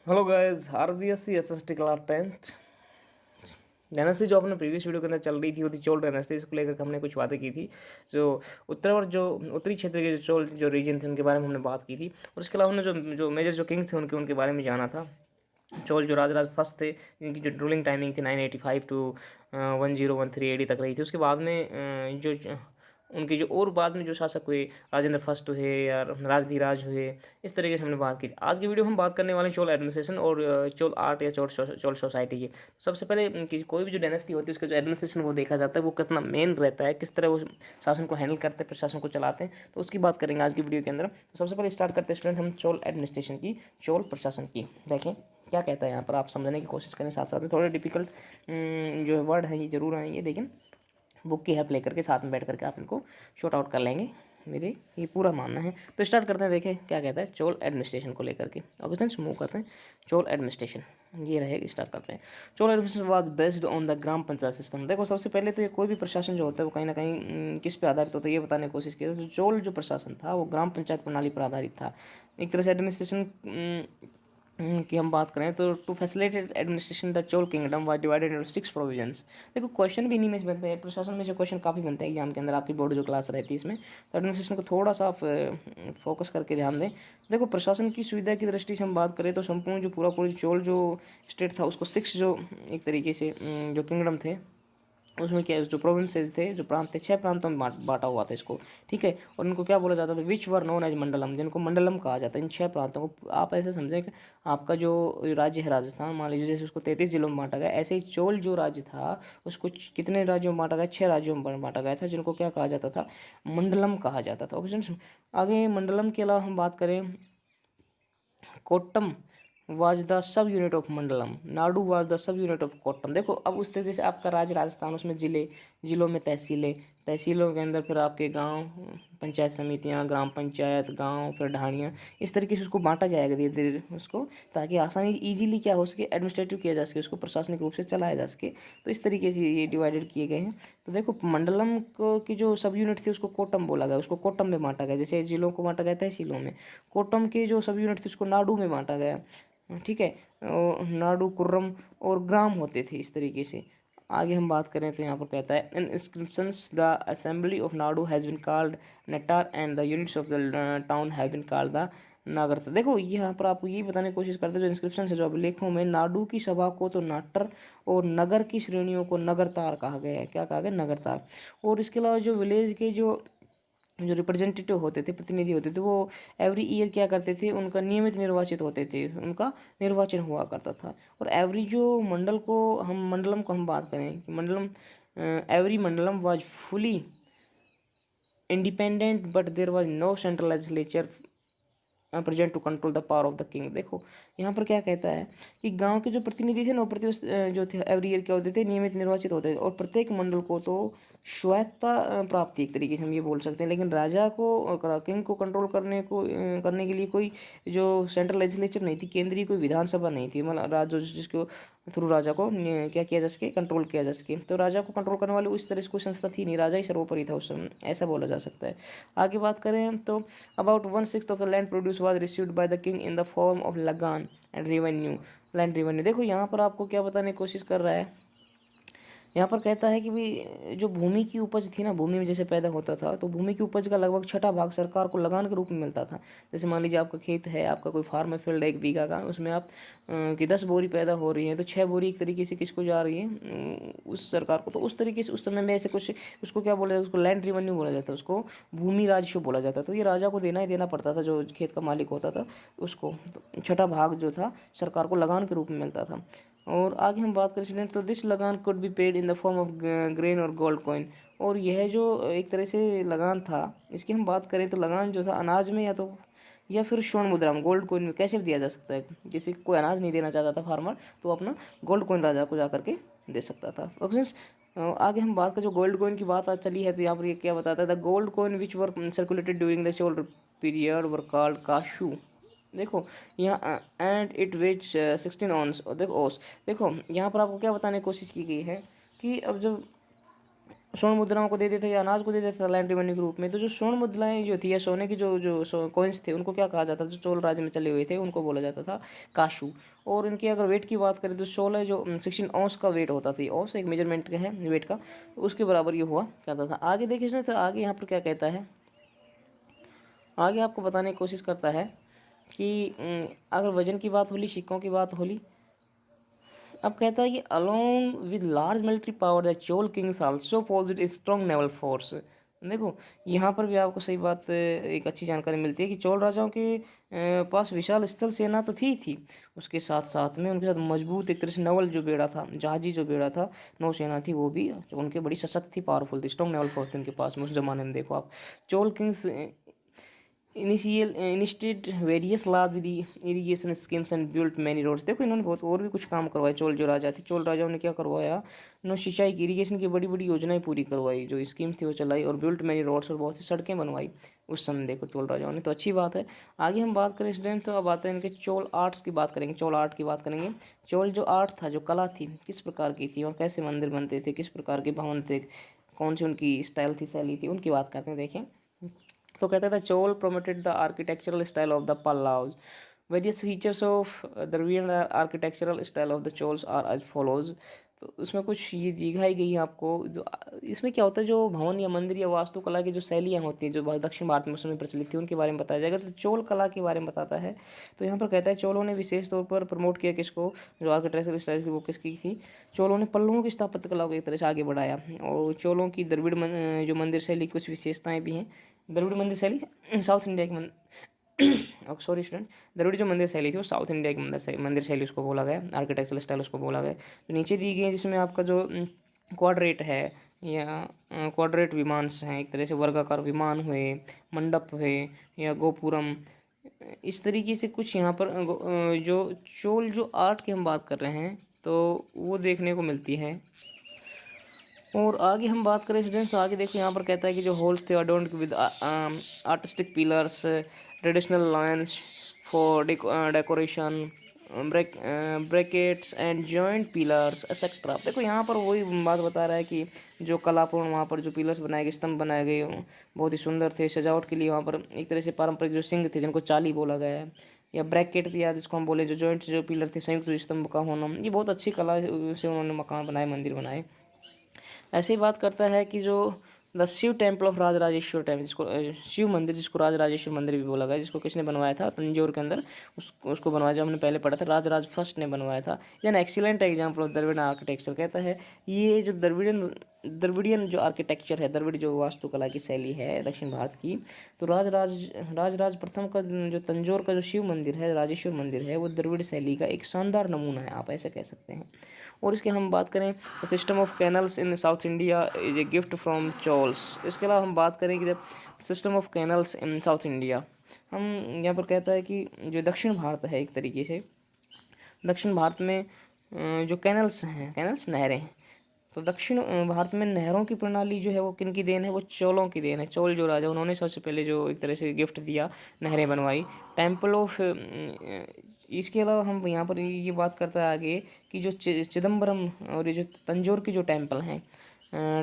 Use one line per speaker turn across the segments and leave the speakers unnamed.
Hello guys, RBSC SST class 10th dynasty जो अपने previous video के अंदर चल रही थी वो थी चोल डायनेस्टी। इसको लेकर हमने कुछ बातें की थी। जो उत्तर और जो उत्तरी क्षेत्र के जो चोल जो रीजन थे उनके बारे में हमने बात की थी। और इसके अलावा हमने जो जो मेजर जो किंग थे उनके बारे में जाना था। चोल जो राजराज फर्स्ट थे, इनकी जो रूलिंग टाइमिंग थी 985 टू 1013 एडी तक रही थी। उसके बाद में जो उनके जो और बाद में जो शासक हुए, राजेंद्र फर्स्ट हुए या राजधीराज हुए, इस तरीके से हमने बात की थी। आज की वीडियो हम बात करने वाले हैं चोल एडमिनिस्ट्रेशन और चोल आर्ट या चोल सोसाइटी की। सबसे पहले कोई भी जो डायनेस्टी होती है उसका जो एडमिनिस्ट्रेशन वो देखा जाता है, वो कितना मेन रहता है, किस तरह वो शासन को हैंडल करते हैं, प्रशासन को चलाते हैं, तो उसकी बात करेंगे आज की वीडियो के अंदर। तो सबसे पहले स्टार्ट करते हैं स्टूडेंट हम चोल एडमिनिस्ट्रेशन की, चोल प्रशासन की। देखें क्या कहता है यहाँ पर, आप समझने की कोशिश करें। साथ साथ में थोड़े डिफिकल्ट जो वर्ड हैं ये जरूर आएंगे, लेकिन बुक की हेल्प लेकर के साथ में बैठ करके आप इनको शॉर्ट आउट कर लेंगे, मेरे ये पूरा मानना है। तो स्टार्ट करते हैं। देखें क्या कहता है चोल एडमिनिस्ट्रेशन को लेकर के। ऑप्शन मूव करते हैं। चोल एडमिनिस्ट्रेशन ये रहेगा। स्टार्ट करते हैं। Chola administration was based on the gram panchayat system. देखो सबसे पहले तो ये कोई भी प्रशासन जो होता है वो कहीं ना कहीं किस पे आधारित होता है ये बताने की कोशिश की। तो चोल जो प्रशासन था वो ग्राम पंचायत प्रणाली पर आधारित था। एक तरह से एडमिनिस्ट्रेशन की हम बात करें तो to facilitate administration the Chola kingdom was divided into 6 provisions. देखो क्वेश्चन भी इन्हीं में से बनते हैं, प्रशासन में जो क्वेश्चन काफ़ी बनते हैं एग्जाम के अंदर, आपकी बोर्ड जो क्लास रहती है इसमें, तो एडमिनिस्ट्रेशन को थोड़ा सा आप फोकस करके ध्यान दें। देखो प्रशासन की सुविधा की दृष्टि से हम बात करें तो संपूर्ण जो पूरी चोल जो स्टेट था उसको 6 जो एक तरीके से जो किंगडम थे उसमें क्या जो प्रोविंसेस थे, जो प्रांत थे, 6 प्रांतों में बांटा हुआ था इसको। ठीक है। और उनको क्या बोला जाता था, विच वर नोन एज मंडलम, जिनको मंडलम कहा जाता है। इन 6 प्रांतों को आप ऐसे समझें कि आपका जो राज्य है राजस्थान, मान लीजिए जैसे उसको 33 जिलों में बांटा गया, ऐसे ही चोल जो राज्य था उसको कितने राज्यों में बांटा गया, 6 राज्यों में बांटा गया था, जिनको क्या कहा जाता था, मंडलम कहा जाता था। ओके, आगे मंडलम के अलावा हम बात करें, Kottam was the sub unit of Mandalam, Nadu was the sub unit of Kottam. देखो अब उस तरीके से आपका राज्य राजस्थान, उसमें जिलों में तहसीलें, तहसीलों के अंदर फिर आपके गांव, पंचायत समितियां, ग्राम पंचायत, गांव, फिर ढाणियाँ, इस तरीके से उसको बांटा जाएगा धीरे धीरे उसको, ताकि आसानी इजीली क्या हो सके, एडमिनिस्ट्रेटिव किया जा सके, उसको प्रशासनिक रूप से चलाया जा सके। तो इस तरीके से ये डिवाइडेड किए गए हैं। तो देखो मंडलम को की जो सब यूनिट थी उसको कोट्टम बोला गया, उसको कोट्टम में बांटा गया, जैसे जिलों को बांटा गया तहसीलों में। कोट्टम के जो सब यूनिट थी उसको नाडू में बांटा गया। ठीक है। और नाडू, कुर्रम और ग्राम होते थे इस तरीके से। आगे हम बात करें तो यहाँ पर कहता है in inscriptions the assembly of Nadu has been called Nattar and the units of the town have been called the Nagar. देखो यहाँ पर आपको ये बताने की कोशिश करते हैं, जो इंस्क्रिप्शन है, जो अभिलेखों में, नाडू की सभा को तो नाटर और नगर की श्रेणियों को नगरतार कहा गया है। क्या कहा गया, नगरतार। और इसके अलावा जो विलेज के जो जो रिप्रेजेंटेटिव होते थे, प्रतिनिधि होते थे, वो एवरी ईयर क्या करते थे, उनका नियमित निर्वाचित होते थे, उनका निर्वाचन हुआ करता था। और एवरी जो मंडलम को हम बात करें कि Mandalam, every Mandalam was fully independent but there was no central legislature present to control the power of the king. देखो यहाँ पर क्या कहता है कि गांव के जो प्रतिनिधि थे ना, प्रति जो थे एवरी ईयर क्या होते थे, नियमित निर्वाचित होते थे, और प्रत्येक मंडल को तो स्वायत्ता प्राप्ति, एक तरीके से हम ये बोल सकते हैं। लेकिन राजा को, किंग को कंट्रोल करने के लिए कोई जो सेंट्रल लेजिस्लेचर नहीं थी, केंद्रीय कोई विधानसभा नहीं थी, मतलब राजा जिसको थ्रू राजा को क्या किया जा सके, कंट्रोल किया जा सके। तो राजा को कंट्रोल करने वाली उस तरह से कोई संस्था थी नहीं, राजा ही सर्वोपरि था उस समय, ऐसा बोला जा सकता है। आगे बात करें तो about 1/6 of the land produce was received by the king in the form of लगान एंड रेवेन्यू, लैंड रेवेन्यू। देखो यहाँ पर आपको क्या बताने की कोशिश कर रहा है, यहाँ पर कहता है कि भी जो भूमि की उपज थी ना, भूमि में जैसे पैदा होता था, तो भूमि की उपज का लगभग 6ठा भाग सरकार को लगान के रूप में मिलता था। जैसे मान लीजिए आपका खेत है, आपका कोई फार्म है, फील्ड है 1 बीघा का, उसमें आप कि 10 बोरी पैदा हो रही है, तो 6 बोरी एक तरीके से किसको जा रही है, उस सरकार को। तो उस तरीके से उस समय में ऐसे कुछ, उसको क्या बोला जाता है, उसको लैंड रेवेन्यू बोला जाता है, उसको भूमि राजस्व बोला जाता है। तो ये राजा को देना ही देना पड़ता था, जो खेत का मालिक होता था उसको। तो 6ठा भाग जो था सरकार को लगान के रूप में मिलता था। और आगे हम बात करें स्टूडेंट, तो दिस लगान could be paid in the form of grain और गोल्ड कॉइन। और यह जो एक तरह से लगान था, इसकी हम बात करें तो लगान जो था अनाज में या फिर स्वर्ण मुद्रा में, गोल्ड कॉइन में कैसे भी दिया जा सकता है। जैसे कोई अनाज नहीं देना चाहता था फार्मर, तो अपना गोल्ड कॉइन राजा को जा करके दे सकता था। ऑप्शंस आगे हम बात करें, जो गोल्ड कॉइन की बात आज चली है, तो यहाँ पर ये क्या बताता है, the gold coin which were circulated during the Chola period were called Kashu. देखो यहाँ एंड इट वेट 16 ऑन्स। देखो यहाँ पर आपको क्या बताने की कोशिश की गई है कि अब जब स्वर्ण मुद्राओं को दे देते या अनाज को दे देते लैंड रेवेन्यू के रूप में। तो जो स्वर्ण मुद्राएं जो थी या सोने की जो कॉइन्स थे उनको क्या कहा जाता था, जो चोल राज्य में चले हुए थे उनको बोला जाता था काशू। और इनकी अगर वेट की बात करें तो 16 जो 16 औंस का वेट होता था, औंस एक मेजरमेंट का है वेट का, उसके बराबर ये हुआ करता था। आगे देखिए तो आगे यहाँ पर क्या कहता है, आगे आपको बताने की कोशिश करता है कि अगर वजन की बात होली, सिक्कों की बात होली, अब कहता है कि along with large military power the Chola kings also possessed a strong naval force. देखो यहाँ पर भी आपको सही बात एक अच्छी जानकारी मिलती है कि चोल राजाओं के पास विशाल स्थल सेना तो थी, उसके साथ साथ में उनके साथ मजबूत एक तरह से नवल जो बेड़ा था, जहाजी जो बेड़ा था, नौसेना थी, वो भी उनके बड़ी सशक्त थी, पावरफुल थी, स्ट्रॉन्ग नेवल फोर्स थी उनके पास में उस जमाने में। देखो आप, Chola kings initiate various large irrigation schemes and built many roads. देखो इन्होंने बहुत और भी कुछ काम करवाए, चोल जो राजा थे, चोल राजाओं ने क्या करवाया, उन्होंने सिंचाई की, इरीगेशन की बड़ी बड़ी योजनाएं पूरी करवाई, जो स्कीम थी वो चलाई, और बिल्ट मैनी रोड्स और बहुत सी सड़कें बनवाई उस समय। देखो चोल राजाओं ने, तो अच्छी बात है। आगे हम बात करें स्टूडेंट, तो अब आते हैं इनके चोल आर्ट्स की बात करेंगे, चोल आर्ट की बात करेंगे। चोल जो आर्ट था, जो कला थी, किस प्रकार की थी और कैसे मंदिर बनते थे, किस प्रकार के भवन थे, कौन सी उनकी स्टाइल थी, शैली थी, उनकी बात करते हैं। देखें तो कहता था Chola promoted the architectural style of the Pallavas. Various features of Dravidian architectural style of the Chols are as follows. तो उसमें कुछ ये दिखाई गई है आपको, जो इसमें क्या होता है, जो भवन या मंदिर या वास्तुकला की जो शैलियाँ होती हैं, जो दक्षिण भारत में उस समय प्रचलित थी, उनके बारे में बताया जाएगा। तो चोल कला के बारे में बताता है। तो यहाँ पर कहता है चोलों ने विशेष तौर पर प्रमोट किया किसको, जो आर्किटेक्चरल स्टाइल थी वो किसकी थी, चोलों ने पल्लवों की स्थापत्य कला को एक तरह से आगे बढ़ाया। और चोलों की द्रविड़ जो मंदिर शैली कुछ विशेषताएँ भी हैं। द्रविड़ मंदिर शैली साउथ इंडिया की सॉरी स्टूडेंट, द्रविड़ जो मंदिर शैली थी वो साउथ इंडिया की मंदिर शैली उसको बोला गया, आर्किटेक्चरल स्टाइल उसको बोला गया। तो नीचे दी गई है जिसमें आपका जो क्वाड्रेट है या क्वाड्रेट विमान हैं, एक तरह से वर्गाकार विमान हुए, मंडप हुए या गोपुरम, इस तरीके से कुछ यहाँ पर जो चोल जो आर्ट की हम बात कर रहे हैं तो वो देखने को मिलती है। और आगे हम बात करें स्टूडेंट्स, तो आगे देखो यहाँ पर कहता है कि जो होल्स थे adorned with artistic pillars, traditional lines for decoration, brackets and joint pillars etcetera. देखो यहाँ पर वही बात बता रहा है कि जो कलापूर्ण वहाँ पर जो पिलर्स बनाए गए, स्तंभ बनाए गए, बहुत ही सुंदर थे, सजावट के लिए वहाँ पर एक तरह से पारंपरिक जो सिंह थे जिनको चाली बोला गया है, या ब्रैकेट या जिसको हम बोले जो जॉइंट जो पिलर थे, संयुक्त स्तंभ का होना, ये बहुत अच्छी कला से उन्होंने मकान बनाए, मंदिर बनाए। ऐसे ही बात करता है कि जो the Shiva temple of Rajarajeshwara temple, जिसको शिव मंदिर, जिसको राजराजेश्वर मंदिर भी बोला गया, जिसको किसने बनवाया था, तंजौर के अंदर उसको बनवाया, जो हमने पहले पढ़ा था, राजराज फर्स्ट ने बनवाया था। An excellent example of Dravida architecture. कहता है ये जो द्रविडियन जो आर्किटेक्चर है, द्रविड़ जो वास्तुकला की शैली है दक्षिण भारत की, तो राजराज प्रथम का जो तंजौर का जो शिव मंदिर है, राजेश्वर मंदिर है, वो द्रविड़ शैली का एक शानदार नमूना है, आप ऐसे कह सकते हैं। और इसके हम बात करें, system of canals in South India is a gift from Cholas. इसके अलावा हम बात करें कि जब system of canals in South India, हम यहाँ पर कहता है कि जो दक्षिण भारत है, एक तरीके से दक्षिण भारत में जो कैनल्स हैं, कैनल्स नहरें हैं, तो दक्षिण भारत में नहरों की प्रणाली जो है वो किन की देन है, वो चोलों की देन है। चोल जो राजा, उन्होंने सबसे पहले जो एक तरह से गिफ्ट दिया, नहरें बनवाई, टेम्पल ऑफ। इसके अलावा हम यहाँ पर ये बात करता है आगे कि जो चिदम्बरम और ये जो तंजौर की जो टेम्पल हैं,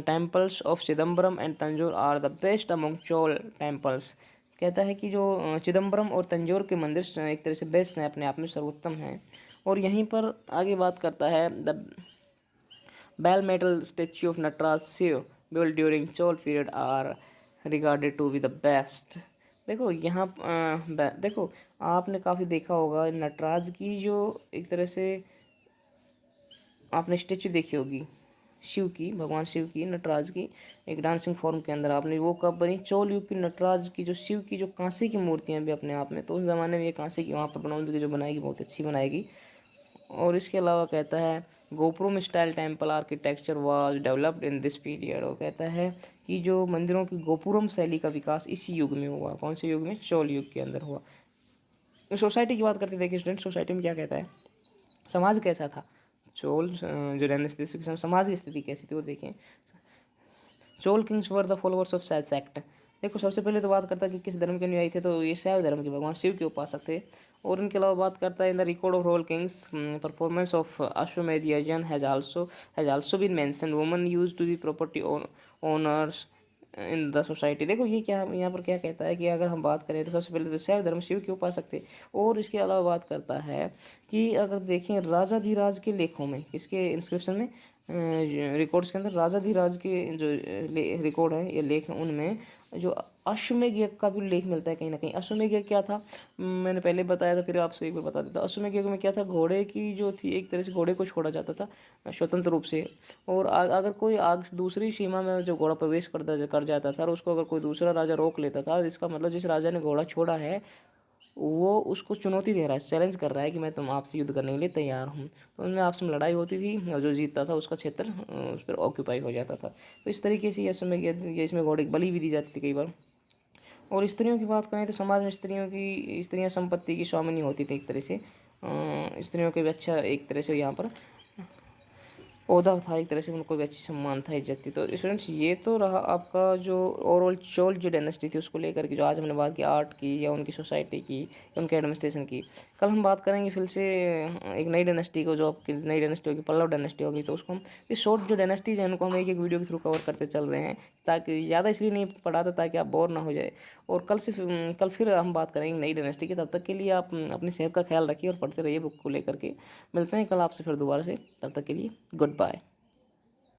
temples of Chidambaram and Tanjore are the best among Chola temples. कहता है कि जो चिदम्बरम और तंजौर के मंदिर एक तरह से बेस्ट हैं, अपने आप में सर्वोत्तम हैं। और यहीं पर आगे बात करता है the bell metal statue of Nataraja Shiva build during Chola period are regarded to be the best. देखो यहाँ देखो आपने काफ़ी देखा होगा नटराज की जो एक तरह से आपने स्टेच्यू देखी होगी शिव की, भगवान शिव की, नटराज की, एक डांसिंग फॉर्म के अंदर। आपने वो कब बनी, चोल युग की नटराज की जो शिव की जो कांसे की मूर्तियाँ भी अपने आप में, तो उस ज़माने में ये कांसे की वहाँ पर बनाऊंगी जो बनाएगी बहुत अच्छी बनाएगी। और इसके अलावा कहता है gopuram style temple architecture was developed in this period. और कहता है कि जो मंदिरों की गोपुरम शैली का विकास इसी युग में हुआ। कौन से युग में, चोल युग के अंदर हुआ। सोसाइटी की बात करते देखिए स्टूडेंट, सोसाइटी में क्या कहता है, समाज कैसा था, चोल जो रहने स्थिति, समाज की स्थिति कैसी थी वो देखें। Chola Kings were the followers of शैव सेक्ट। देखो सबसे पहले तो बात करता है कि किस धर्म के अनुयायी थे, तो ये शैव धर्म के भगवान शिव के उपासक थे। और इनके अलावा बात करता है in the record of role kings performance of Ashwamedha yajna has also been mention woman used to be property owners in the society. देखो ये क्या यहाँ पर क्या कहता है कि अगर हम बात करें तो सबसे पहले तो शैव धर्म शिव के उपासक थे। और इसके अलावा बात करता है कि अगर देखें राजाधिराज के लेखों में, इसके इंस्क्रिप्शन में, रिकॉर्ड्स के अंदर राजाधिराज के जो रिकॉर्ड है या लेख हैं उनमें जो अश्वमेध यज्ञ का भी उल्लेख मिलता है कहीं ना कहीं। अश्वमेध यज्ञ क्या था, मैंने पहले बताया था, फिर आपसे एक बार बता देता। अश्वमेध यज्ञ में क्या था, घोड़े की जो थी एक तरह से घोड़े को छोड़ा जाता था स्वतंत्र रूप से, और अगर कोई आग दूसरी सीमा में जो घोड़ा प्रवेश कर जाता था और उसको अगर कोई दूसरा राजा रोक लेता था, इसका मतलब जिस राजा ने घोड़ा छोड़ा है वो उसको चुनौती दे रहा है, चैलेंज कर रहा है कि मैं तुम आपसे युद्ध करने के लिए तैयार हूँ। तो उनमें आपस में लड़ाई होती थी और जो जीतता था उसका क्षेत्र उस पर ऑक्यूपाई हो जाता था। तो इस तरीके से ये इसमें घोड़े की बलि भी दी जाती थी कई बार। और स्त्रियों की बात करें तो समाज में स्त्रियां संपत्ति की स्वामिनी होती थी एक तरह से। स्त्रियों के भी अच्छा एक तरह से यहाँ पर ओहदा था, एक तरह से उनको भी अच्छी सम्मान था, इज्जत थी। तो स्टूडेंट्स ये तो रहा आपका जो ओवरऑल चोल जो डायनेस्टी थी उसको लेकर के, जो आज हमने बात की आर्ट की या उनकी सोसाइटी की या उनके एडमिनिस्ट्रेशन की। कल हम बात करेंगे फिर से एक नई डायनेस्टी को, जो आपकी नई डायनेस्टी होगी पल्लव डायनेस्टी होगी। तो उसको हम इस शॉर्ट जो डायनेस्टीज हैं उनको हम एक एक वीडियो के थ्रू कवर करते चल रहे हैं, ताकि ज़्यादा इसलिए नहीं पढ़ाता ताकि आप बोर ना हो जाए। और कल फिर हम बात करेंगे नई डायनेस्टी की। तब तक के लिए आप अपनी सेहत का ख्याल रखिए और पढ़ते रहिए बुक को लेकर के। मिलते हैं कल आपसे फिर दोबारा से, तब तक के लिए गुड बाय।